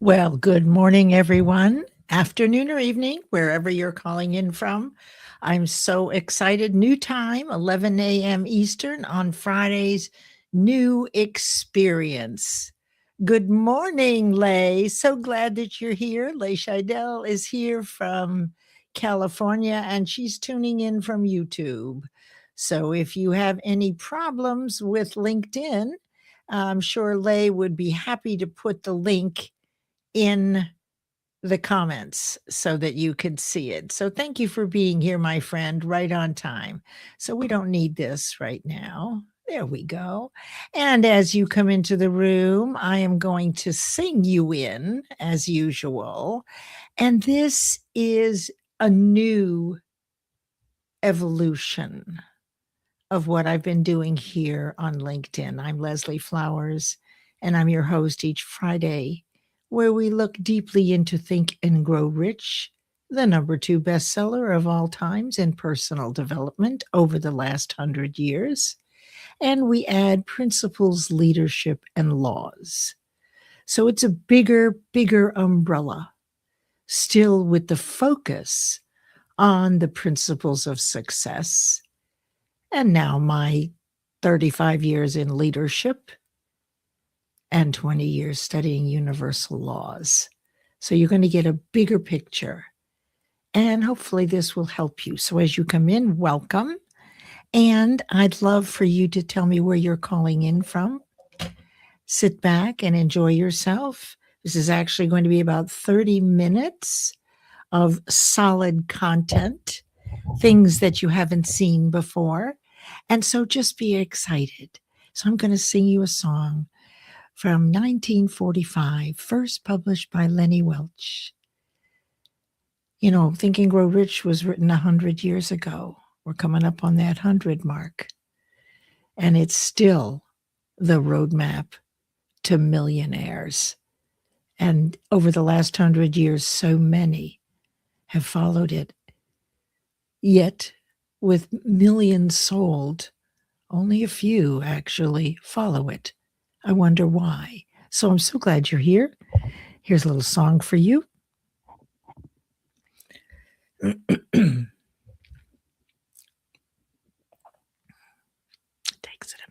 Well, good morning, everyone. Afternoon or evening, wherever you're calling in from. I'm so excited. New time, 11 a.m. Eastern on Friday's New Experience. Good morning, Lay. So glad that you're here. Lay Scheidel is here from California and she's tuning in from YouTube. So if you have any problems with LinkedIn, I'm sure Lay would be happy to put the link in the comments so that you could see it. So thank you for being here, my friend, right on time. So we don't need this right now. There we go. And as you come into the room, I am going to sing you in as usual. And this is a new evolution of what I've been doing here on LinkedIn. I'm Leslie Flowers, and I'm your host each Friday, where we look deeply into Think and Grow Rich, the #2 bestseller of all times in personal development over the last 100 years. And we add principles, leadership, and laws. So it's a bigger umbrella, still with the focus on the principles of success. And now my 35 years in leadership and 20 years studying universal laws. So you're going to get a bigger picture. And hopefully this will help you. So as you come in, welcome. And I'd love for you to tell me where you're calling in from. Sit back and enjoy yourself. This is actually going to be about 30 minutes of solid content, things that you haven't seen before. And so just be excited. So I'm going to sing you a song from 1945, first published by Lenny Welch. You know, Think and Grow Rich was written 100 years ago. We're coming up on that 100 mark. And it's still the roadmap to millionaires. And over the last 100 years, so many have followed it. Yet, with millions sold, only a few actually follow it. I wonder why. So I'm so glad you're here. Here's a little song for you. Takes it a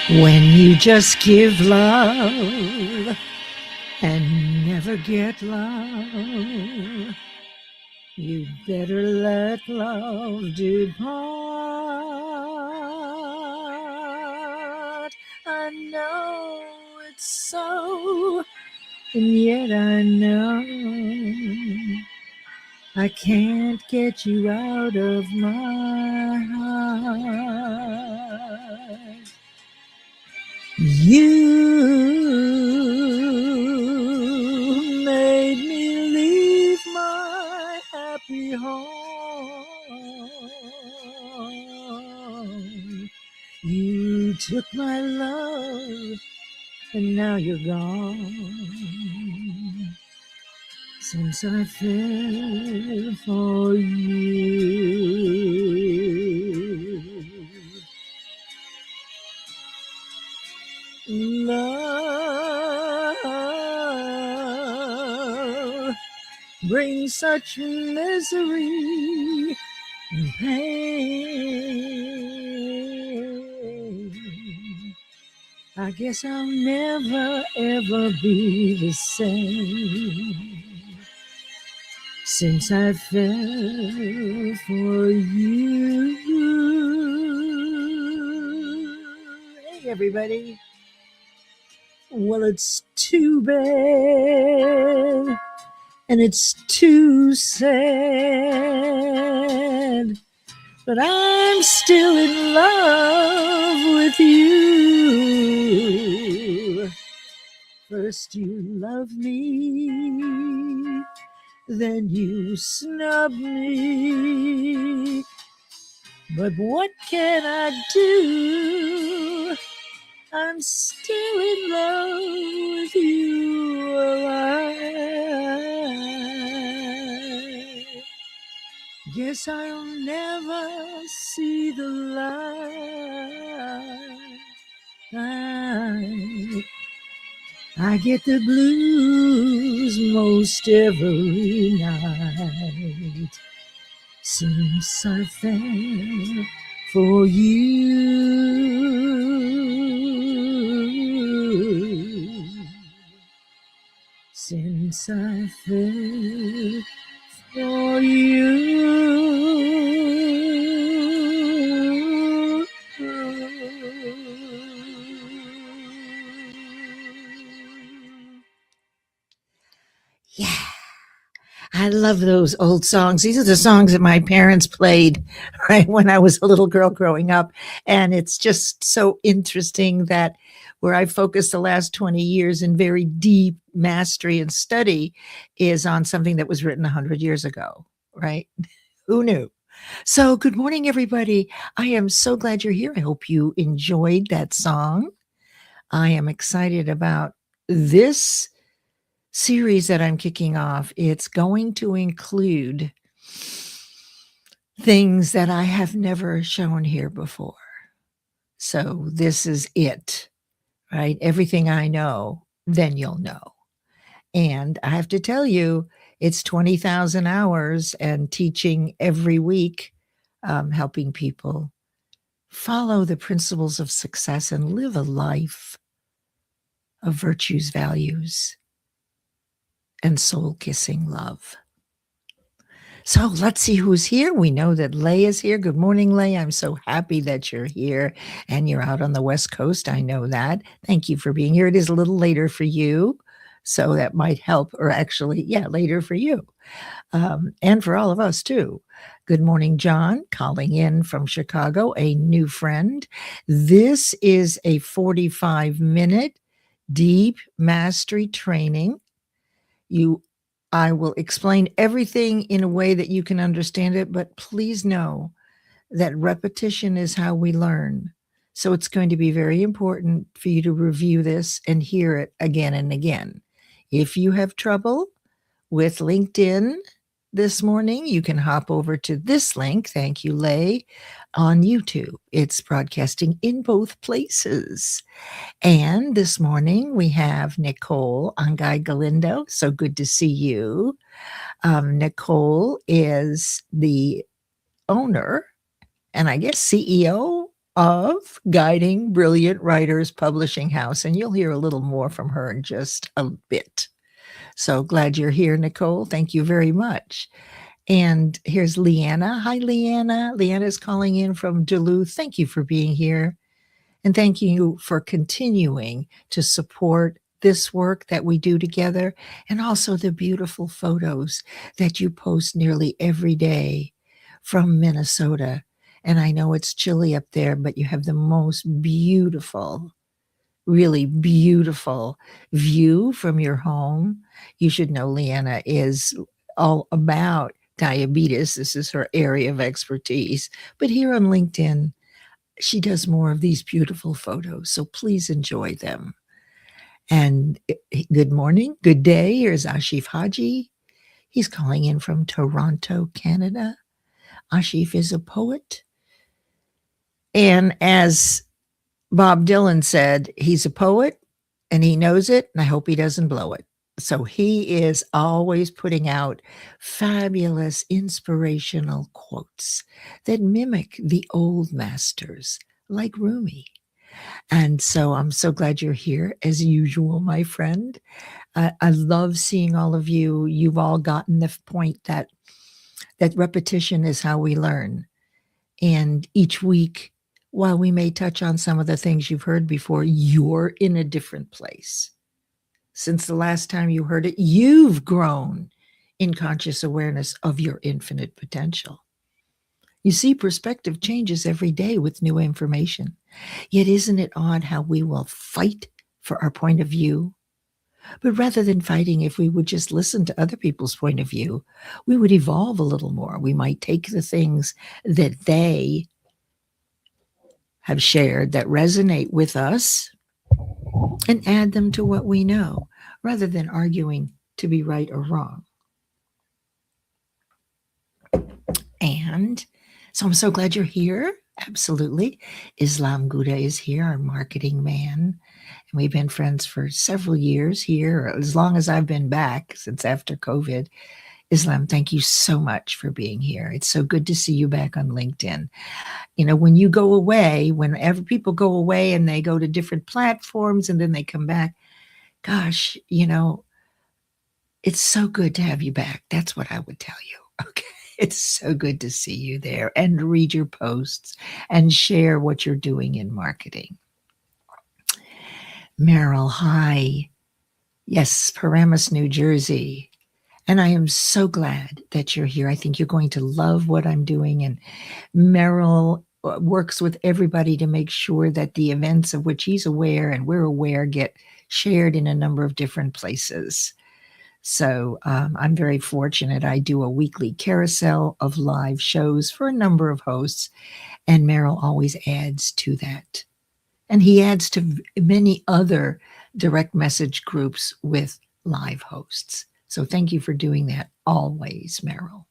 minute. When you just give love and never get love, you better let love depart. I know it's so, and yet I know I can't get you out of my heart. You made me leave my happy home. You took my love and now you're gone. Since I fell for you, love brings such misery and pain. I guess I'll never ever be the same since I fell for you. Hey, everybody. Well, it's too bad, and it's too sad, but I'm still in love with you. First you love me, then you snub me, but what can I do? I'm still in love with you. I guess I'll never see the light I get the blues most every night since I fell for you. Since I fell for you. Yeah, I love those old songs. These are the songs that my parents played right when I was a little girl growing up. And it's just so interesting that where I focused the last 20 years in very deep mastery and study is on something that was written 100 years ago, right? Who knew? So, good morning, everybody. I am so glad you're here. I hope you enjoyed that song. I am excited about this series that I'm kicking off. It's going to include things that I have never shown here before. So, this is it, right? Everything I know, then you'll know. And I have to tell you, it's 20,000 hours and teaching every week, helping people follow the principles of success and live a life of virtues, values, and soul kissing love. So let's see who's here. We know that Lay is here. Good morning, Lay. I'm so happy that you're here and you're out on the West Coast. I know that. Thank you for being here. It is a little later for you, so that might help, or actually, yeah, later for you. And for all of us too. Good morning, John, calling in from Chicago, a new friend. This is a 45-minute deep mastery training. I will explain everything in a way that you can understand it, but please know that repetition is how we learn. So it's going to be very important for you to review this and hear it again and again. If you have trouble with LinkedIn this morning, you can hop over to this link, thank you, Lay, on YouTube. It's broadcasting in both places. And this morning we have Nicole Angai Galindo. So good to see you. Nicole is the owner and I guess CEO of Guiding Brilliant Writers Publishing House. And you'll hear a little more from her in just a bit. So glad you're here, Nicole. Thank you very much. And here's Leanna. Hi, Leanna. Leanna's calling in from Duluth. Thank you for being here. And thank you for continuing to support this work that we do together, and also the beautiful photos that you post nearly every day from Minnesota. And I know it's chilly up there, but you have the most beautiful, really beautiful view from your home. You should know Leanna is all about diabetes. This is her area of expertise. But here on LinkedIn, she does more of these beautiful photos. So please enjoy them. And good morning, good day. Here's Ashif Haji. He's calling in from Toronto, Canada. Ashif is a poet. And as Bob Dylan said, he's a poet and he knows it, and I hope he doesn't blow it. So he is always putting out fabulous inspirational quotes that mimic the old masters like Rumi. And so I'm so glad you're here as usual, my friend. I love seeing all of you. You've all gotten the point that repetition is how we learn. And each week, while we may touch on some of the things you've heard before, you're in a different place. Since the last time you heard it, you've grown in conscious awareness of your infinite potential. You see, perspective changes every day with new information. Yet isn't it odd how we will fight for our point of view? But rather than fighting, if we would just listen to other people's point of view, we would evolve a little more. We might take the things that they have shared that resonate with us and add them to what we know, rather than arguing to be right or wrong. And so I'm so glad you're here. Absolutely. Islam Guda is here, our marketing man. And we've been friends for several years here, as long as I've been back since after COVID. Islam, thank you so much for being here. It's so good to see you back on LinkedIn. You know, when you go away, whenever people go away and they go to different platforms and then they come back, gosh, you know, it's so good to have you back. That's what I would tell you. Okay. It's so good to see you there and read your posts and share what you're doing in marketing. Meryl, hi. Yes, Paramus, New Jersey. And I am so glad that you're here. I think you're going to love what I'm doing. And Meryl works with everybody to make sure that the events of which he's aware and we're aware get shared in a number of different places. So I'm very fortunate. I do a weekly carousel of live shows for a number of hosts, and Meryl always adds to that. And he adds to many other direct message groups with live hosts. So thank you for doing that always, Meryl.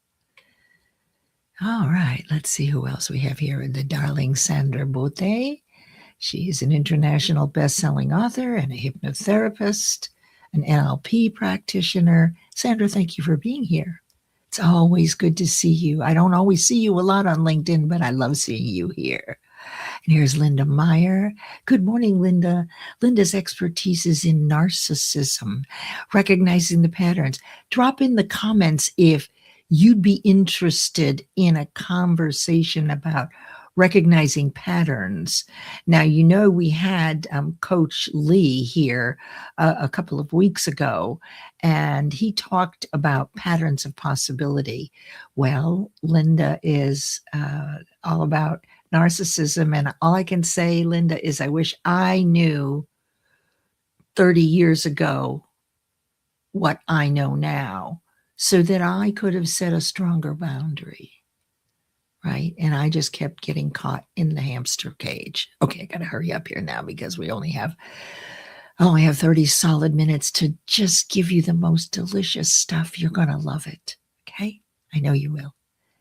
All right, let's see who else we have here. The darling Sandra Bote. She is an international best-selling author and a hypnotherapist, an NLP practitioner. Sandra, thank you for being here. It's always good to see you. I don't always see you a lot on LinkedIn, but I love seeing you here. And here's Linda Meyer. Good morning, Linda. Linda's expertise is in narcissism, recognizing the patterns. Drop in the comments if you'd be interested in a conversation about recognizing patterns. Now, you know, we had Coach Lee here a couple of weeks ago, and he talked about patterns of possibility. Well, Linda is all about narcissism. And all I can say, Linda, is I wish I knew 30 years ago what I know now so that I could have set a stronger boundary. Right. And I just kept getting caught in the hamster cage. Okay, I got to hurry up here now because we only have 30 solid minutes to just give you the most delicious stuff. You're going to love it. Okay. I know you will.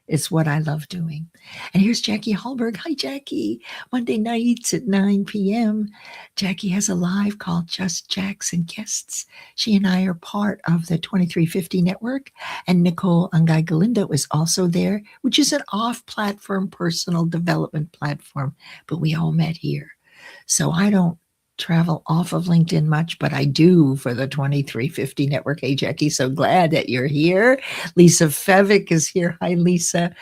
It's what I love doing. And here's Jackie Hallberg. Hi, Jackie. Monday nights at 9 p.m. Jackie has a live called Just Jacks and Guests. She and I are part of the 2350 network. And Nicole Angai Galindo is also there, which is an off-platform personal development platform. But we all met here. So I don't travel off of LinkedIn much, but I do for the 2350 network. Hey, Jackie, so glad that you're here. Lisa Fevick is here. Hi, Lisa.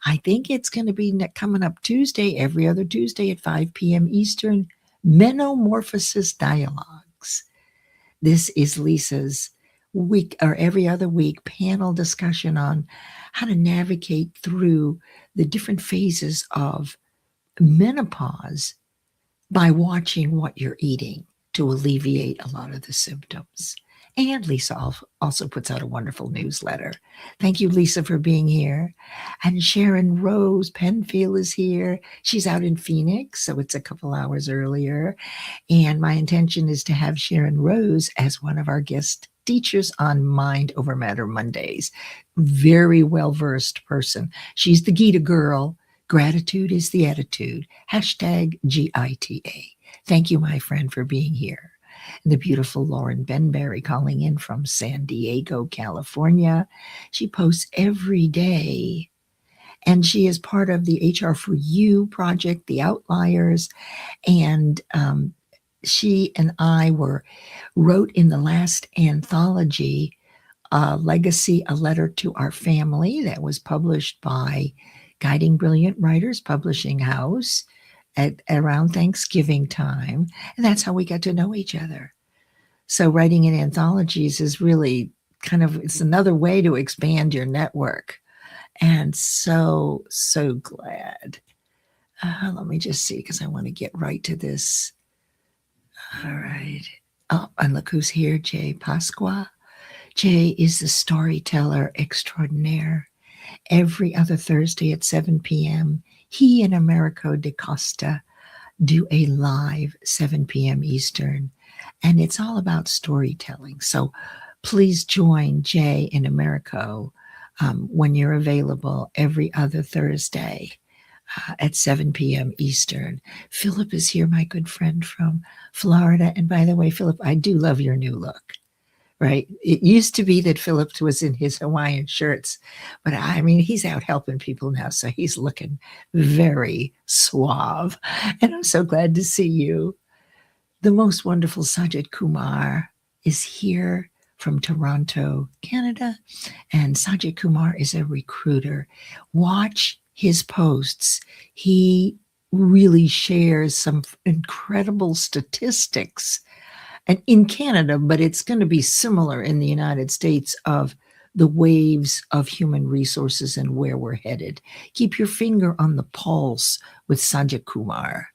I think it's going to be coming up Tuesday, every other Tuesday at 5 p.m. Eastern, Metamorphosis Dialogues. This is Lisa's week or every other week panel discussion on how to navigate through the different phases of menopause by watching what you're eating to alleviate a lot of the symptoms. And Lisa also puts out a wonderful newsletter. Thank you, Lisa, for being here. And Sharon Rose Penfield is here. She's out in Phoenix, so it's a couple hours earlier. And my intention is to have Sharon Rose as one of our guest teachers on Mind Over Matter Mondays. Very well-versed person. She's the Gita girl. Gratitude is the attitude. Hashtag GITA. Thank you, my friend, for being here. And the beautiful Lauren Benberry calling in from San Diego, California. She posts every day. And she is part of the HR for You project, The Outliers. And she and I wrote in the last anthology, Legacy, A Letter to Our Family, that was published by Guiding Brilliant Writers Publishing House at around Thanksgiving time. And that's how we got to know each other. So writing in anthologies is really it's another way to expand your network. And so glad. Let me just see, because I want to get right to this. All right. Oh, and look who's here, Jay Pasqua. Jay is the storyteller extraordinaire. Every other Thursday at 7 p.m., he and Americo de Costa do a live 7 p.m. Eastern, and it's all about storytelling. So please join Jay and Americo when you're available every other Thursday. at 7 p.m. Eastern. Philip is here, my good friend from Florida. And by the way, Philip, I do love your new look. Right. It used to be that Philip was in his Hawaiian shirts, but I mean, he's out helping people now. So he's looking very suave. And I'm so glad to see you. The most wonderful Sajid Kumar is here from Toronto, Canada. And Sajid Kumar is a recruiter. Watch his posts. He really shares some incredible statistics and in Canada, but it's going to be similar in the United States of the waves of human resources and where we're headed. Keep your finger on the pulse with Sanjay Kumar.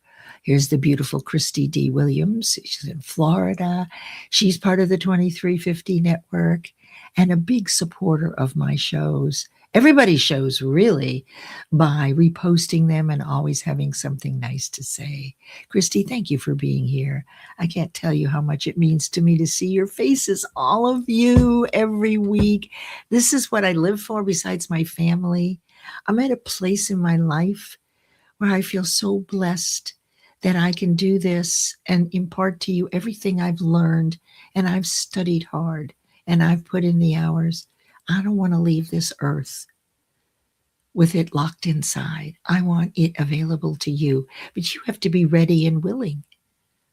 Here's the beautiful Christy D. Williams. She's in Florida. She's part of the 2350 network and a big supporter of my shows. Everybody's shows, really, by reposting them and always having something nice to say. Christy, thank you for being here. I can't tell you how much it means to me to see your faces, all of you, every week. This is what I live for besides my family. I'm at a place in my life where I feel so blessed that I can do this and impart to you everything I've learned, and I've studied hard and I've put in the hours. I don't want to leave this earth with it locked inside. I want it available to you, but you have to be ready and willing,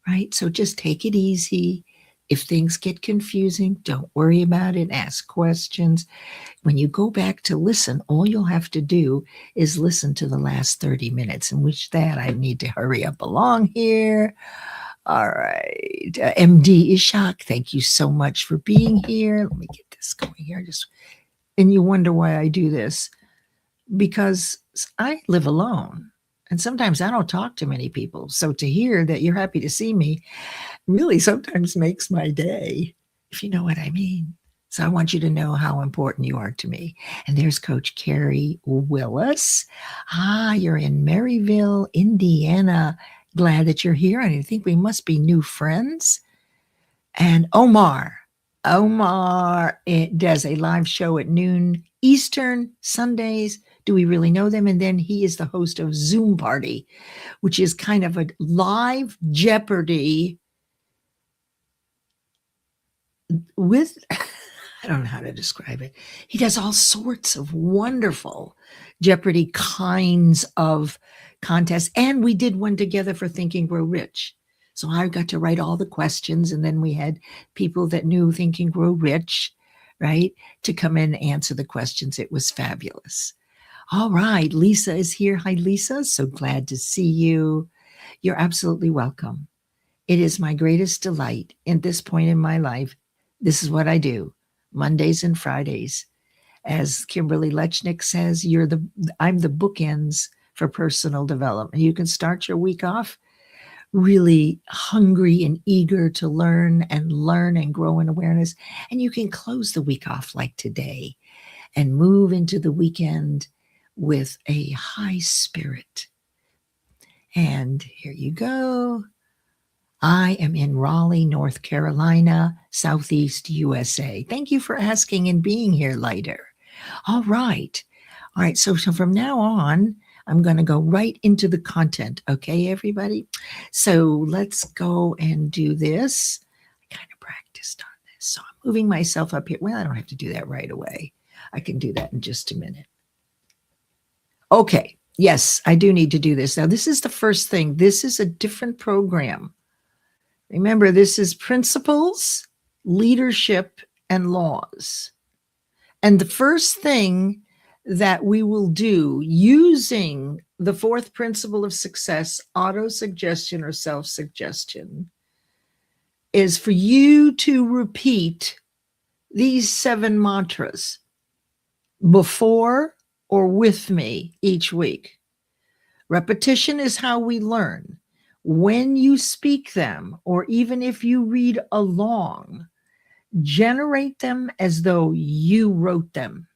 right? So just take it easy. If things get confusing, don't worry about it. Ask questions. When you go back to listen, all you'll have to do is listen to the last 30 minutes, in which that I need to hurry up along here. All right. MD Ishak, thank you so much for being here. Let me get this going here. And you wonder why I do this. Because I live alone. And sometimes I don't talk to many people. So to hear that you're happy to see me really sometimes makes my day, if you know what I mean. So I want you to know how important you are to me. And there's Coach Carrie Willis. You're in Maryville, Indiana. Glad that you're here. And I think we must be new friends. And Omar does a live show at noon Eastern Sundays. Do we really know them? And then he is the host of Zoom Party, which is kind of a live Jeopardy with, I don't know how to describe it. He does all sorts of wonderful Jeopardy kinds of contests. And we did one together for Think and Grow Rich. So I got to write all the questions, and then we had people that knew Think and Grow Rich, right, to come in and answer the questions. It was fabulous. All right, Lisa is here. Hi, Lisa. So glad to see you. You're absolutely welcome. It is my greatest delight at this point in my life. This is what I do, Mondays and Fridays. As Kimberly Lechnick says, I'm the bookends for personal development. You can start your week off really hungry and eager to learn and grow in awareness. And you can close the week off like today and move into the weekend with a high spirit. And here you go. I am in Raleigh, North Carolina, Southeast USA. Thank you for asking and being here, Lighter. All right. So from now on, I'm going to go right into the content. Okay, everybody? So let's go and do this. I kind of practiced on this. So I'm moving myself up here. Well, I don't have to do that right away. I can do that in just a minute. Okay. Yes, I do need to do this. Now, this is the first thing. This is a different program. Remember, this is principles, leadership, and laws. And the first thing that we will do using the fourth principle of success, auto-suggestion or self-suggestion, is for you to repeat these 7 mantras before or with me each week. Repetition is how we learn. When you speak them, or even if you read along, generate them as though you wrote them.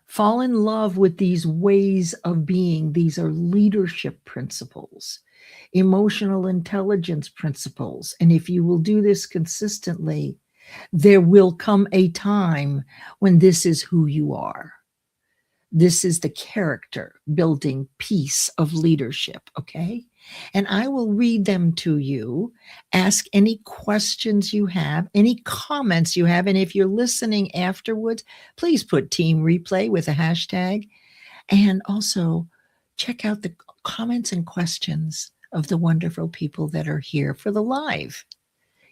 Fall in love with these ways of being. These are leadership principles, emotional intelligence principles. And if you will do this consistently, there will come a time when this is who you are. This is the character building piece of leadership, okay? And I will read them to you, ask any questions you have, any comments you have. And if you're listening afterwards, please put Team Replay with a hashtag. And also check out the comments and questions of the wonderful people that are here for the live.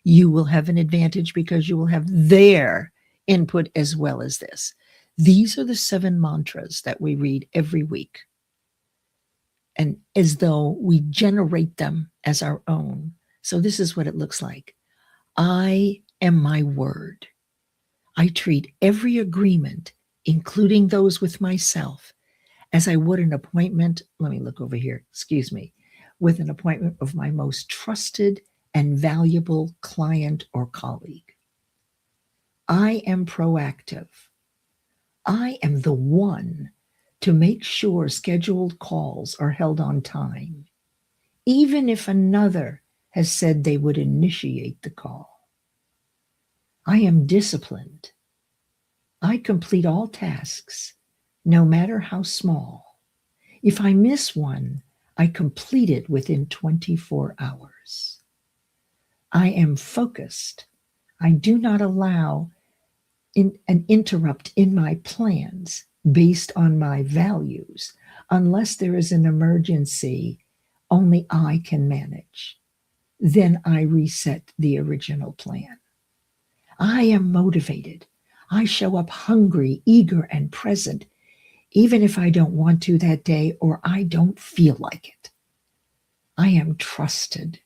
You will have an advantage because you will have their input as well as this. These are the 7 mantras that we read every week. And as though we generate them as our own. So this is what it looks like. I am my word. I treat every agreement, including those with myself, as I would an appointment. Let me look over here. Excuse me. With an appointment of my most trusted and valuable client or colleague. I am proactive. I am the one to make sure scheduled calls are held on time, even if another has said they would initiate the call. I am disciplined. I complete all tasks, no matter how small. If I miss one, I complete it within 24 hours. I am focused. I do not allow an interrupt in my plans based on my values unless there is an emergency only I can manage. Then I reset the original plan. I am motivated. I show up hungry, eager, and present, even if I don't want to that day or I don't feel like it. I am trusted.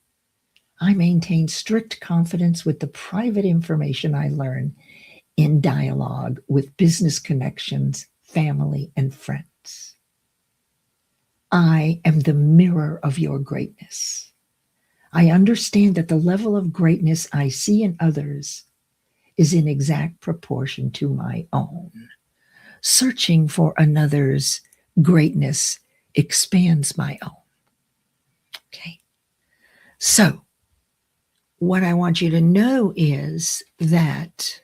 I maintain strict confidence with the private information I learn in dialogue with business connections, family, and friends. I am the mirror of your greatness. I understand that the level of greatness I see in others is in exact proportion to my own. Searching for another's greatness expands my own. Okay. So, what I want you to know is that,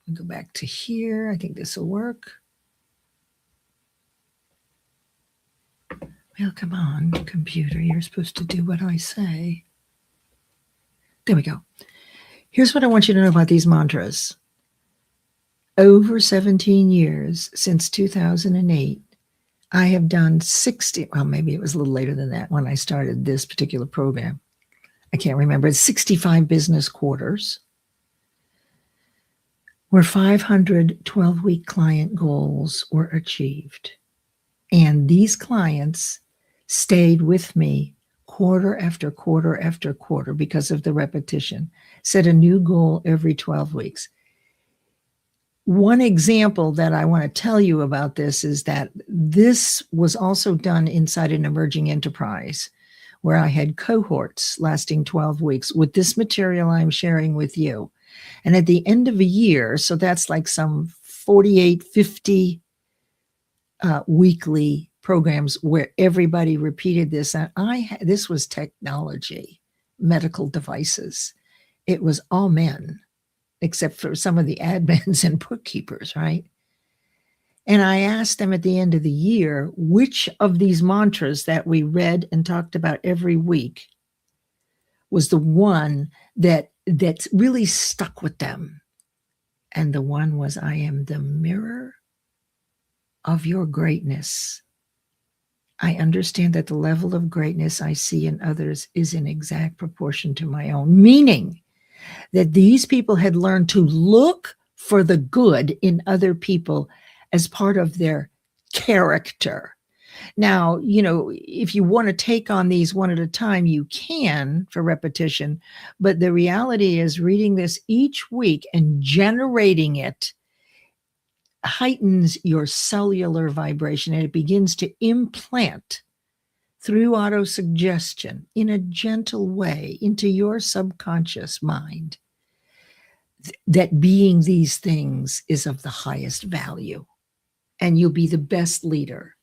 I'll go back to here. I think this will work. Well, come on, computer. You're supposed to do what I say. There we go. Here's what I want you to know about these mantras. Over 17 years, since 2008, I have done 60, well, maybe it was a little later than that when I started this particular program. I can't remember. It's 65 business quarters where 500 12-week client goals were achieved. And these clients stayed with me quarter after quarter after quarter because of the repetition. Set a new goal every 12 weeks. One example that I want to tell you about this is that this was also done inside an emerging enterprise where I had cohorts lasting 12 weeks with this material I'm sharing with you. And at the end of a year, so that's like some 48, 50 weekly programs where everybody repeated this. And this was technology, medical devices. It was all men, except for some of the admins and bookkeepers, right? And I asked them at the end of the year, which of these mantras that we read and talked about every week was the one that really stuck with them. And the one was, I am the mirror of your greatness. I understand that the level of greatness I see in others is in exact proportion to my own, meaning that these people had learned to look for the good in other people as part of their character. Now, you know, if you want to take on these one at a time, you can for repetition, but the reality is reading this each week and generating it heightens your cellular vibration, and it begins to implant through autosuggestion in a gentle way into your subconscious mind that being these things is of the highest value, and you'll be the best leader.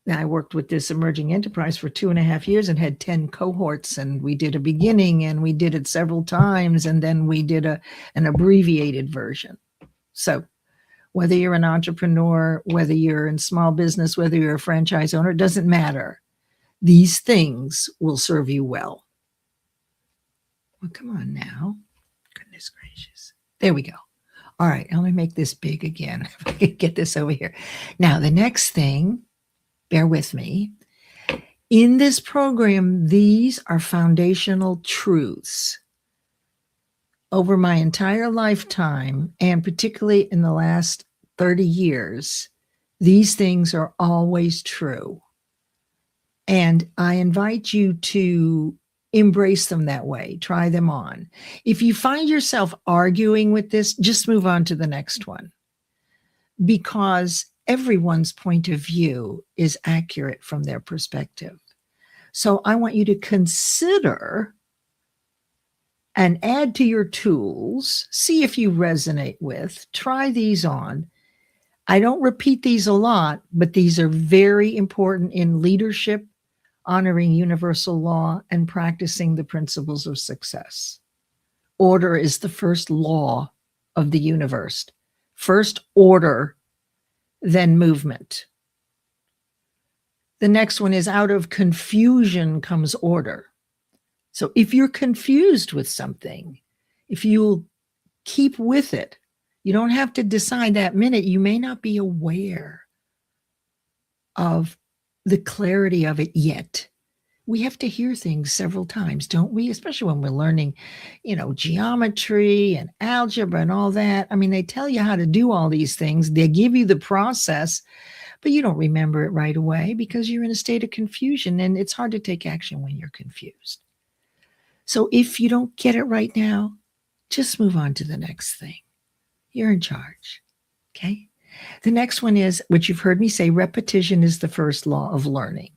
Now, I worked with this emerging enterprise for 2.5 years and had 10 cohorts, and we did a beginning and we did it several times, and then we did an abbreviated version. So Whether you're an entrepreneur, whether you're in small business, whether you're a franchise owner, it doesn't matter. These things will serve you well. Well, come on now. Goodness gracious. There we go. All right, let me make this big again. If I can get this over here. Now, the next thing, bear with me. In this program, these are foundational truths. Over my entire lifetime, and particularly in the last 30 years, these things are always true. And I invite you to embrace them that way. Try them on. If you find yourself arguing with this, just move on to the next one, because everyone's point of view is accurate from their perspective. So I want you to consider and add to your tools, see if you resonate with, try these on. I don't repeat these a lot, but these are very important in leadership, honoring universal law, and practicing the principles of success. Order is the first law of the universe. First order, then movement. The next one is out of confusion comes order. So if you're confused with something, if you'll keep with it, you don't have to decide that minute. You may not be aware of the clarity of it yet. We have to hear things several times, don't we? Especially when we're learning, geometry and algebra and all that. I mean, they tell you how to do all these things. They give you the process, but you don't remember it right away because you're in a state of confusion, and it's hard to take action when you're confused. So if you don't get it right now, just move on to the next thing. You're in charge, okay? The next one is, which you've heard me say, repetition is the first law of learning.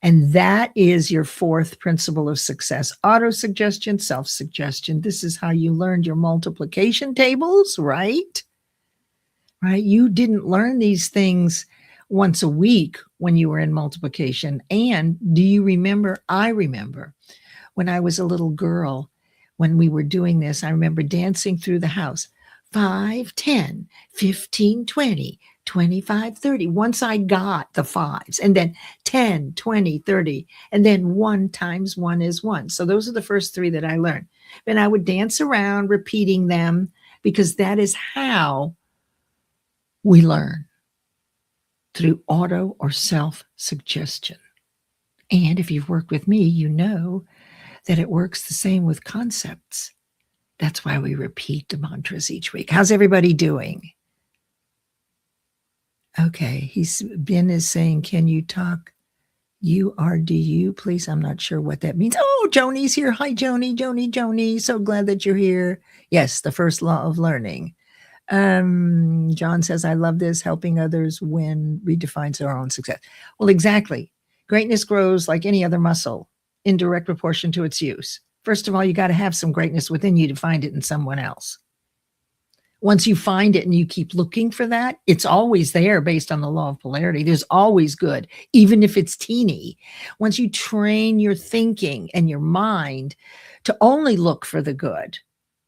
And that is your fourth principle of success. Auto-suggestion, self-suggestion. This is how you learned your multiplication tables, right? Right? You didn't learn these things once a week when you were in multiplication. And do you remember? I remember when I was a little girl, when we were doing this, I remember dancing through the house. 5, 10, 15, 20, 25, 30. Once I got the fives, and then 10, 20, 30, and then 1 times 1 is 1. So those are the first 3 that I learned. And I would dance around repeating them, because that is how we learn, through auto or self-suggestion. And if you've worked with me, you know that it works the same with concepts. That's why we repeat the mantras each week. How's everybody doing? Okay, Ben is saying, can you talk URDU, please? I'm not sure what that means. Oh, Joni's here. Hi, Joni. So glad that you're here. Yes, the first law of learning. John says, I love this. Helping others win redefines our own success. Well, exactly. Greatness grows like any other muscle in direct proportion to its use. First of all, you got to have some greatness within you to find it in someone else. Once you find it and you keep looking for that, it's always there based on the law of polarity. There's always good, even if it's teeny. Once you train your thinking and your mind to only look for the good,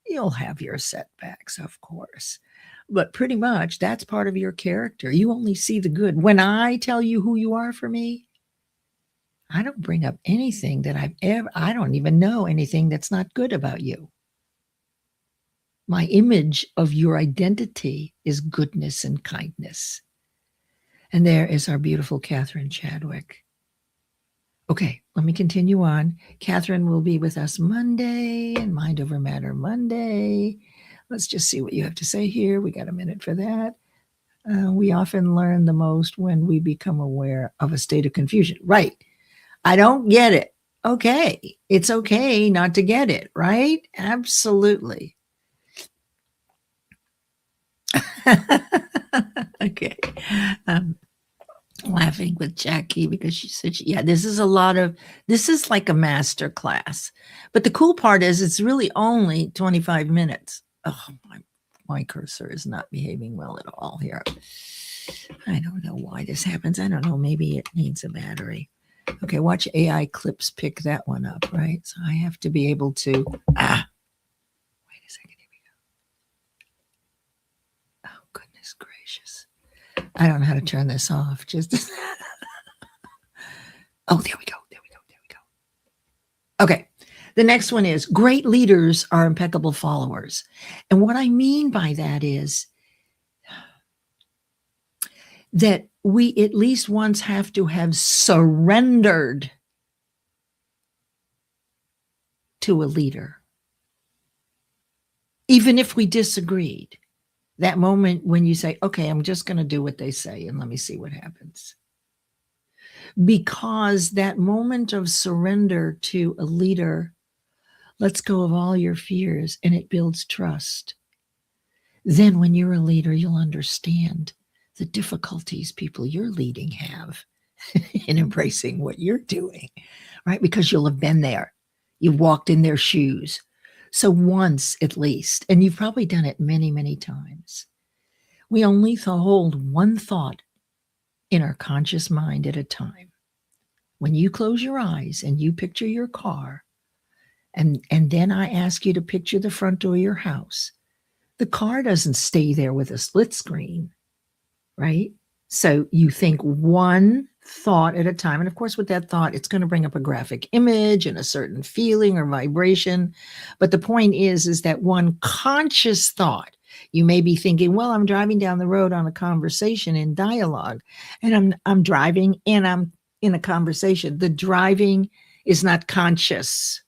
you'll have your setbacks, of course. But pretty much that's part of your character. You only see the good. When I tell you who you are for me, I don't bring up anything that I don't even know anything that's not good about you. My image of your identity is goodness and kindness. And there is our beautiful Catherine Chadwick. Okay, let me continue on. Catherine will be with us Monday and Mind Over Matter Monday. Let's just see what you have to say here. We got a minute for that. We often learn the most when we become aware of a state of confusion. Right. I don't get it. Okay. It's okay not to get it, right? Absolutely. Okay. Laughing with Jackie because she said, this is like a master class. But the cool part is it's really only 25 minutes. Oh, my cursor is not behaving well at all here. I don't know why this happens. I don't know. Maybe it needs a battery. Okay, watch AI clips pick that one up, right? So I have to be able to, wait a second, here we go. Oh, goodness. Goodness gracious. I don't know how to turn this off. Just oh, there we go. Okay. The next one is great leaders are impeccable followers. And what I mean by that is that we at least once have to have surrendered to a leader. Even if we disagreed, that moment when you say, okay, I'm just going to do what they say and let me see what happens. Because that moment of surrender to a leader lets go of all your fears and it builds trust. Then when you're a leader, you'll understand the difficulties people you're leading have in embracing what you're doing, right? Because you'll have been there. You've walked in their shoes. So once at least, and you've probably done it many, many times, we only hold one thought in our conscious mind at a time. When you close your eyes and you picture your car, and then I ask you to picture the front door of your house, the car doesn't stay there with a split screen, right? So you think one thought at a time. And of course, with that thought, it's going to bring up a graphic image and a certain feeling or vibration. But the point is that one conscious thought, you may be thinking, well, I'm driving down the road on a conversation in dialogue, and I'm driving and I'm in a conversation. The driving is not conscious.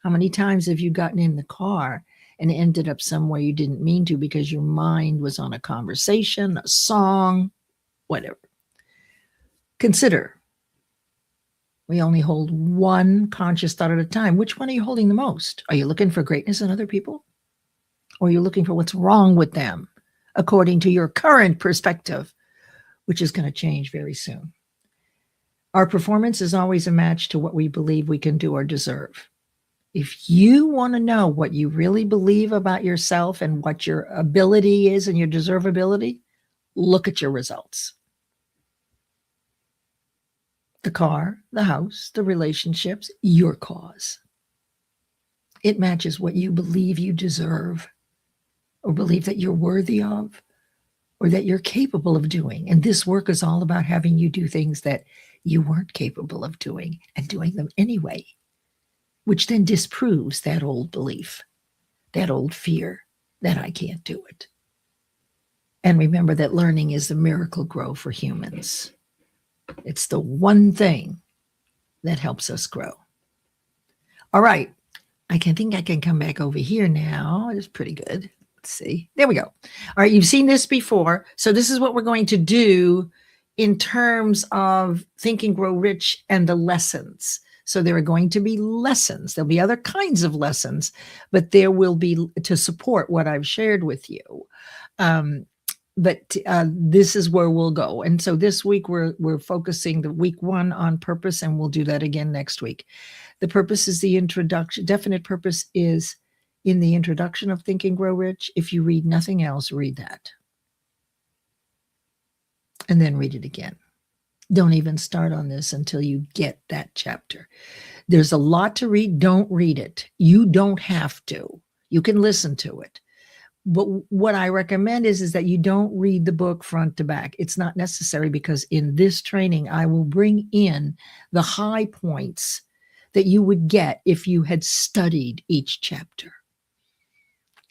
How many times have you gotten in the car and ended up somewhere you didn't mean to because your mind was on a conversation, a song, whatever? Consider, we only hold one conscious thought at a time. Which one are you holding the most? Are you looking for greatness in other people? Or are you looking for what's wrong with them according to your current perspective, which is going to change very soon? Our performance is always a match to what we believe we can do or deserve. If you want to know what you really believe about yourself and what your ability is and your deservability, look at your results. The car, the house, the relationships, your cause. It matches what you believe you deserve or believe that you're worthy of or that you're capable of doing. And this work is all about having you do things that you weren't capable of doing and doing them anyway, which then disproves that old belief, that old fear that I can't do it. And remember that learning is the miracle grow for humans. It's the one thing that helps us grow. All right. I think I can come back over here now. It's pretty good. Let's see. There we go. All right. You've seen this before. So this is what we're going to do in terms of Think and Grow Rich and the lessons. So there are going to be lessons. There'll be other kinds of lessons, but there will be to support what I've shared with you. But this is where we'll go. And so this week we're focusing the week 1 on purpose, and we'll do that again next week. The purpose is the introduction. Definite purpose is in the introduction of Think and Grow Rich. If you read nothing else, read that. And then read it again. Don't even start on this until you get that chapter. There's a lot to read. Don't read it. You don't have to. You can listen to it. But what I recommend is that you don't read the book front to back. It's not necessary because in this training, I will bring in the high points that you would get if you had studied each chapter.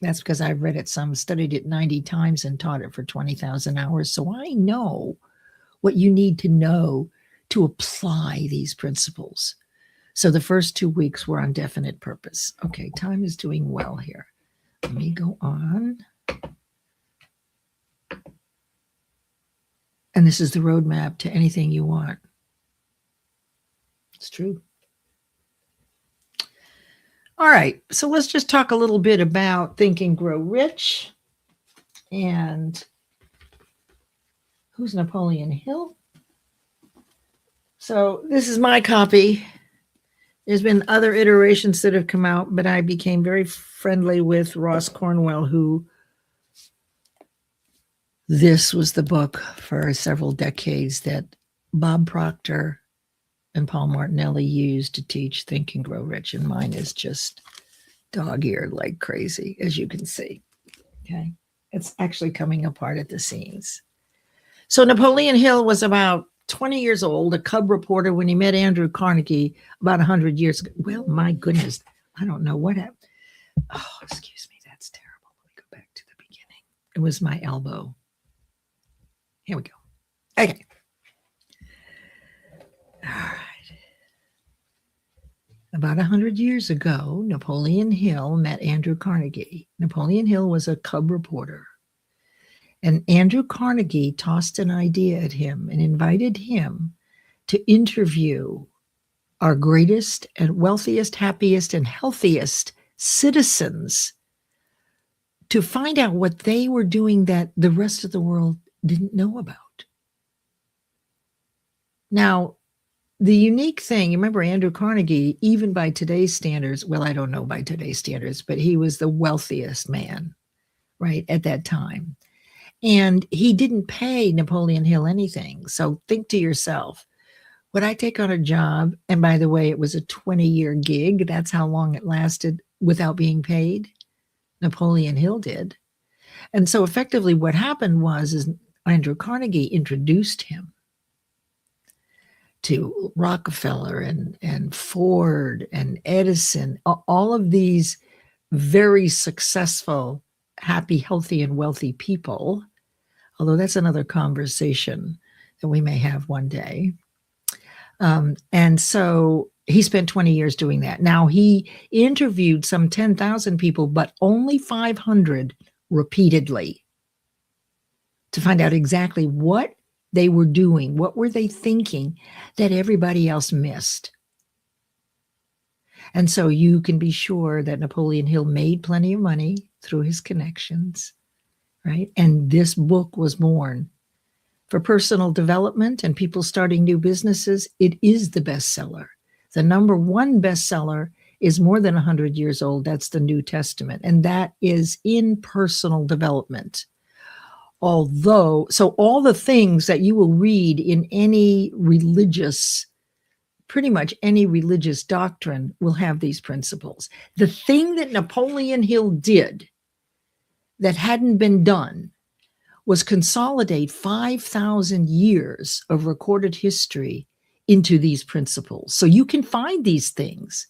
That's because I've read it some, studied it 90 times and taught it for 20,000 hours. So I know what you need to know to apply these principles. So the first 2 weeks were on definite purpose. Okay, time is doing well here. Let me go on. And this is the roadmap to anything you want. It's true. All right, so let's just talk a little bit about Think and Grow Rich. And who's Napoleon Hill? So this is my copy. There's been other iterations that have come out, but I became very friendly with Ross Cornwell, who this was the book for several decades that Bob Proctor and Paul Martinelli used to teach Think and Grow Rich. And mine is just dog-eared like crazy, as you can see. Okay. It's actually coming apart at the seams. So Napoleon Hill was about 20 years old, a cub reporter when he met Andrew Carnegie about 100 years ago. Well, my goodness, I don't know what happened. Oh, excuse me, that's terrible. Let me go back to the beginning. It was my elbow. Here we go. Okay. All right. About 100 years ago, Napoleon Hill met Andrew Carnegie. Napoleon Hill was a cub reporter. And Andrew Carnegie tossed an idea at him and invited him to interview our greatest and wealthiest, happiest, and healthiest citizens to find out what they were doing that the rest of the world didn't know about. Now, the unique thing, you remember Andrew Carnegie, even by today's standards, well, I don't know by today's standards, but he was the wealthiest man, right, at that time. And he didn't pay Napoleon Hill anything. So think to yourself, would I take on a job? And by the way, it was a 20-year gig. That's how long it lasted without being paid. Napoleon Hill did. And so effectively what happened was Andrew Carnegie introduced him to Rockefeller and Ford and Edison, all of these very successful, happy, healthy, and wealthy people, although that's another conversation that we may have one day. And so he spent 20 years doing that. Now, he interviewed some 10,000 people, but only 500 repeatedly to find out exactly what they were doing, what were they thinking that everybody else missed. And so you can be sure that Napoleon Hill made plenty of money through his connections, right? And this book was born. For personal development and people starting new businesses, it is the bestseller. The number one bestseller is more than 100 years old. That's the New Testament. And that is in personal development. Although, so all the things that you will read in any religious, pretty much any religious doctrine will have these principles. The thing that Napoleon Hill did that hadn't been done was consolidate 5,000 years of recorded history into these principles. So you can find these things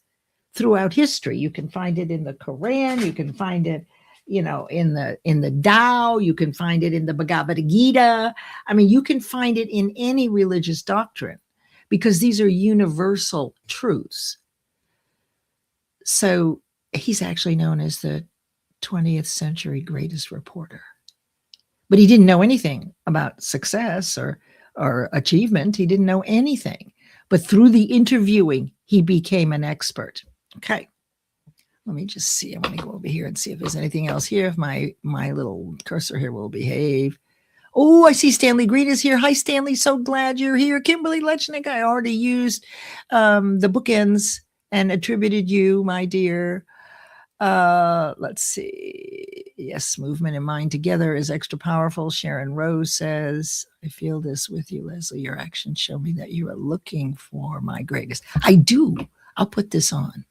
throughout history. You can find it in the Quran, you can find it, you know, in the Tao, you can find it in the Bhagavad Gita. I mean, you can find it in any religious doctrine because these are universal truths. So he's actually known as the 20th century greatest reporter. But he didn't know anything about success or achievement. He didn't know anything. But through the interviewing, he became an expert. Okay. Let me just see. I'm going to go over here and see if there's anything else here. If my little cursor here will behave. Oh, I see Stanley Green is here. Hi, Stanley. So glad you're here. Kimberly Lechnick, I already used the bookends and attributed you, my dear. Let's see. Yes, movement and mind together is extra powerful. Sharon Rose says, I feel this with you, Leslie. Your actions show me that you are looking for my greatness. I do. I'll put this on.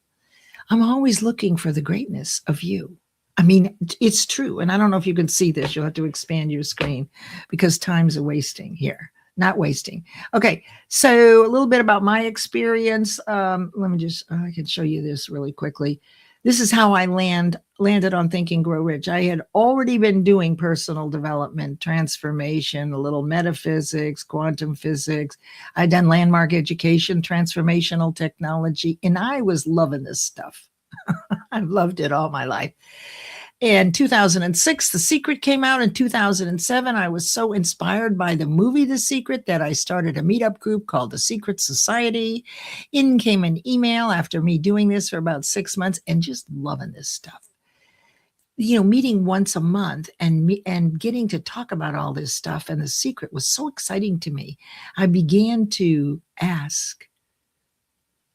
I'm always looking for the greatness of you. I mean, it's true. And I don't know if you can see this. You'll have to expand your screen because time's a wasting here. Not wasting. Okay, so a little bit about my experience. Let me just, I can show you this really quickly. This is how I landed on Think and Grow Rich. I had already been doing personal development, transformation, a little metaphysics, quantum physics. I'd done landmark education, transformational technology, and I was loving this stuff. I've loved it all my life. In 2006, The Secret came out. In 2007, I was so inspired by the movie The Secret that I started a meetup group called The Secret Society. In came an email after me doing this for about 6 months and just loving this stuff. You know, meeting once a month and getting to talk about all this stuff and The Secret was so exciting to me. I began to ask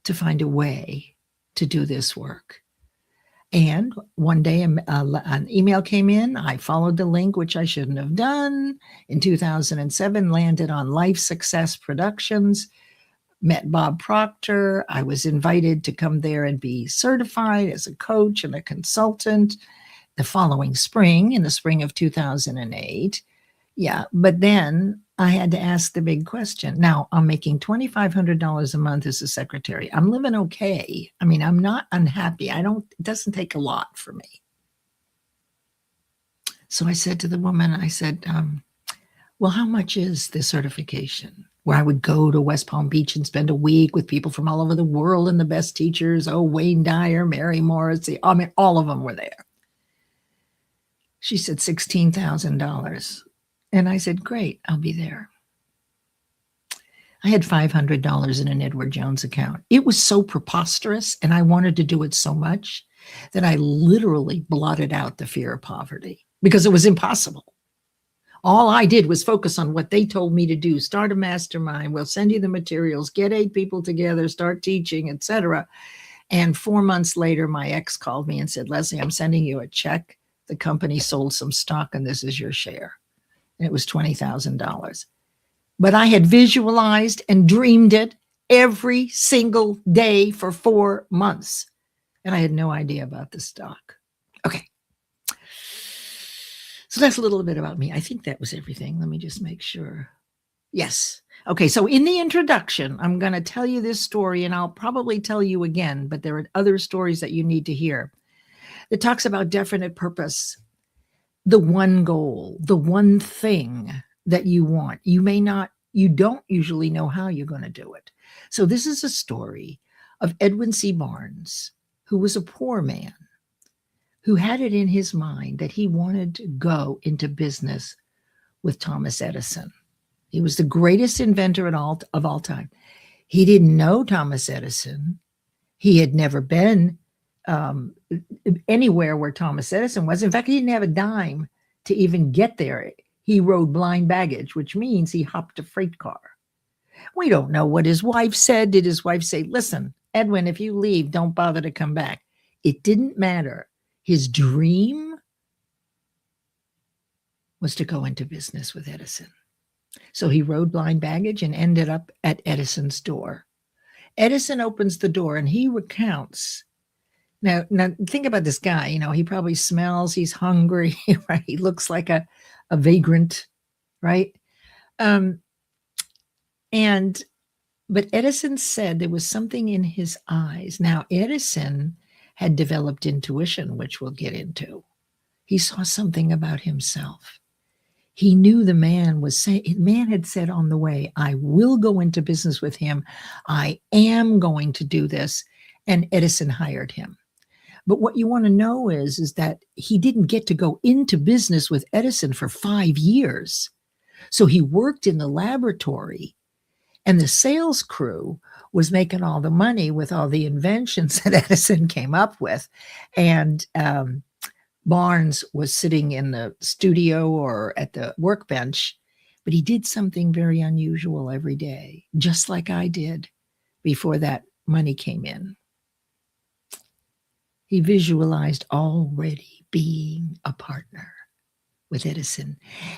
to find a way to do this work. And one day an email came in. I followed the link, which I shouldn't have done. In 2007, landed on Life Success Productions, met Bob Proctor. I was invited to come there and be certified as a coach and a consultant. the following spring, in the spring of 2008. Yeah, but then I had to ask the big question. Now, I'm making $2,500 a month as a secretary. I'm living okay. I mean, I'm not unhappy. It doesn't take a lot for me. So I said to the woman, I said, well, how much is the certification? Where I would go to West Palm Beach and spend a week with people from all over the world and the best teachers. Oh, Wayne Dyer, Mary Morrissey. I mean, all of them were there. She said $16,000. And I said, great, I'll be there. I had $500 in an Edward Jones account. It was so preposterous, and I wanted to do it so much that I literally blotted out the fear of poverty because it was impossible. All I did was focus on what they told me to do. Start a mastermind. We'll send you the materials. Get 8 people together. Start teaching, etc. And 4 months later, my ex called me and said, Leslie, I'm sending you a check. The company sold some stock, and this is your share. And it was $20,000. But I had visualized and dreamed it every single day for 4 months. And I had no idea about the stock. Okay. So that's a little bit about me. I think that was everything. Let me just make sure. Yes. Okay. So in the introduction, I'm going to tell you this story, and I'll probably tell you again, but there are other stories that you need to hear. It talks about definite purpose, the one goal, the one thing that you want. You don't usually know how you're going to do it. So this is a story of Edwin C. Barnes, who was a poor man, who had it in his mind that he wanted to go into business with Thomas Edison. He was the greatest inventor of all time. He didn't know Thomas Edison. He had never been anywhere where Thomas Edison was. In fact, he didn't have a dime to even get there. He rode blind baggage, which means he hopped a freight car. We don't know what his wife said. Did his wife say, listen, Edwin, if you leave, don't bother to come back? It didn't matter. His dream was to go into business with Edison. So he rode blind baggage and ended up at Edison's door. Edison opens the door and he recounts. Now think about this guy. He probably smells. He's hungry. Right? He looks like a vagrant, right? But Edison said there was something in his eyes. Now, Edison had developed intuition, which we'll get into. He saw something about himself. He knew the man had said on the way, I will go into business with him. I am going to do this. And Edison hired him. But what you want to know is that he didn't get to go into business with Edison for 5 years. So he worked in the laboratory, and the sales crew was making all the money with all the inventions that Edison came up with. And Barnes was sitting in the studio or at the workbench, but he did something very unusual every day, just like I did before that money came in. He visualized already being a partner with Edison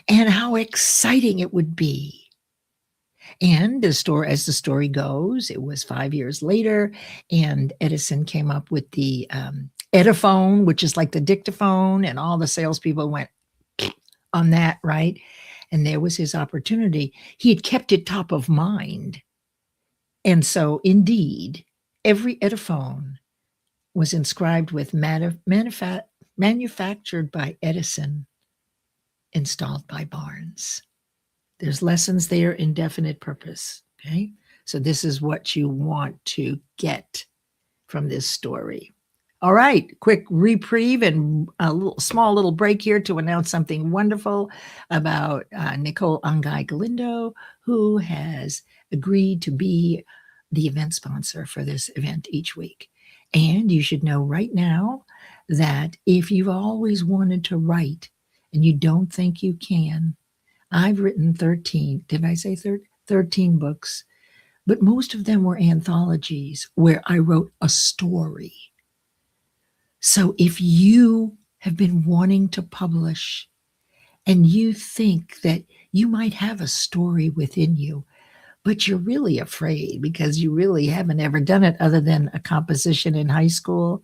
and how exciting it would be. And as the story goes, it was 5 years later, and Edison came up with the Ediphone, which is like the dictaphone, and all the salespeople went on that, right? And there was his opportunity. He had kept it top of mind. And so, indeed, every Ediphone was inscribed with manufactured by Edison, installed by Barnes. There's lessons there in definite purpose, okay? So this is what you want to get from this story. All right, quick reprieve and a small little break here to announce something wonderful about Nicole Angai Galindo, who has agreed to be the event sponsor for this event each week. And you should know right now that if you've always wanted to write and you don't think you can, I've written 13, did I say 13 books? But most of them were anthologies where I wrote a story. So if you have been wanting to publish and you think that you might have a story within you, but you're really afraid because you really haven't ever done it other than a composition in high school,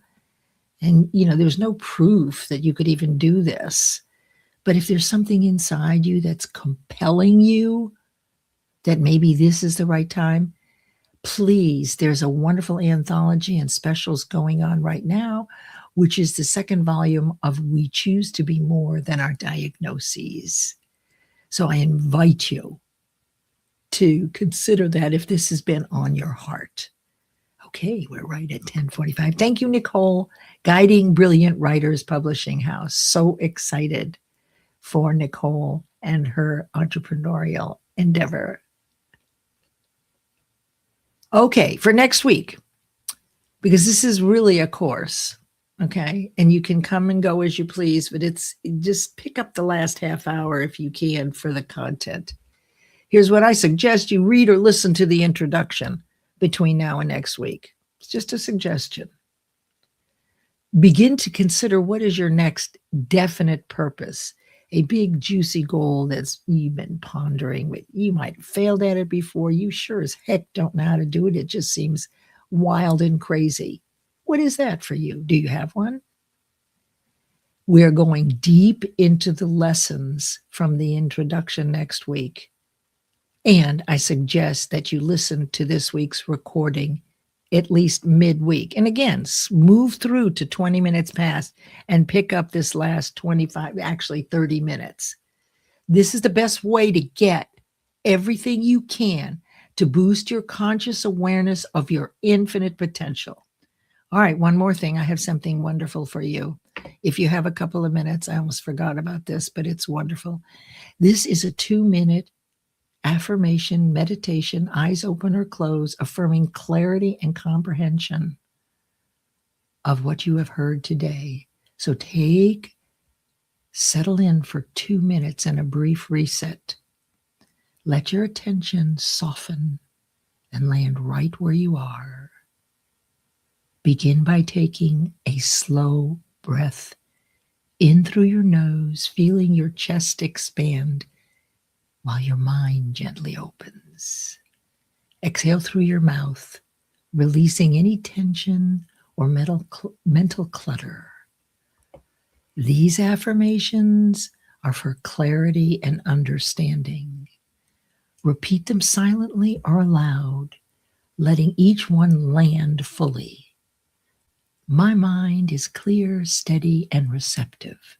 And, there's no proof that you could even do this. But if there's something inside you that's compelling you that maybe this is the right time, please, there's a wonderful anthology and specials going on right now, which is the second volume of We Choose to Be More Than Our Diagnoses. So I invite you to consider that if this has been on your heart. Okay, we're right at 10:45. Thank you, Nicole, Guiding Brilliant Writers Publishing House. So excited for Nicole and her entrepreneurial endeavor. Okay, for next week, because this is really a course, okay? And you can come and go as you please, but it's just pick up the last half hour if you can for the content. Here's what I suggest you read or listen to the introduction between now and next week. It's just a suggestion. Begin to consider what is your next definite purpose, a big juicy goal that's you've been pondering with. You might have failed at it before. You sure as heck don't know how to do it. It just seems wild and crazy. What is that for you? Do you have one? We're going deep into the lessons from the introduction next week. And I suggest that you listen to this week's recording at least midweek. And again, move through to 20 minutes past and pick up this last 25, actually 30 minutes. This is the best way to get everything you can to boost your conscious awareness of your infinite potential. All right, one more thing. I have something wonderful for you. If you have a couple of minutes, I almost forgot about this, but it's wonderful. This is a 2-minute affirmation, meditation, eyes open or closed, affirming clarity and comprehension of what you have heard today. So settle in for 2 minutes and a brief reset. Let your attention soften and land right where you are. Begin by taking a slow breath in through your nose, feeling your chest expand while your mind gently opens. Exhale through your mouth, releasing any tension or mental clutter. These affirmations are for clarity and understanding. Repeat them silently or aloud, letting each one land fully. My mind is clear, steady, and receptive.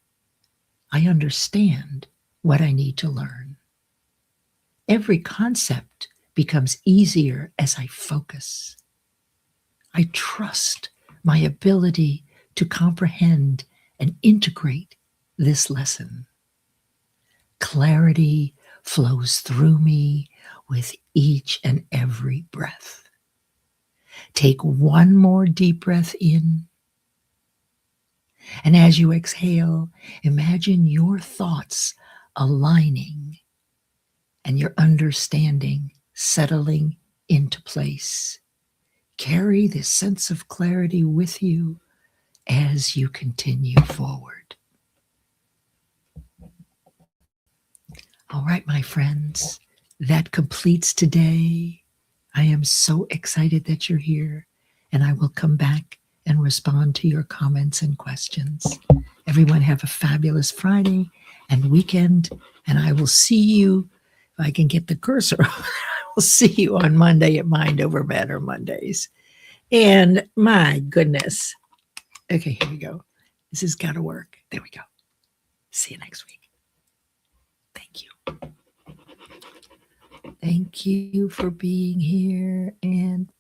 I understand what I need to learn. Every concept becomes easier as I focus. I trust my ability to comprehend and integrate this lesson. Clarity flows through me with each and every breath. Take one more deep breath in. And as you exhale, imagine your thoughts aligning and your understanding settling into place. Carry this sense of clarity with you as you continue forward. All right, my friends, that completes today. I am so excited that you're here, and I will come back and respond to your comments and questions. Everyone have a fabulous Friday and weekend, and I will see you, if I can get the cursor, I will see you on Monday at Mind Over Matter Mondays. And my goodness. Okay, here we go. This has got to work. There we go. See you next week. Thank you. Thank you for being here, and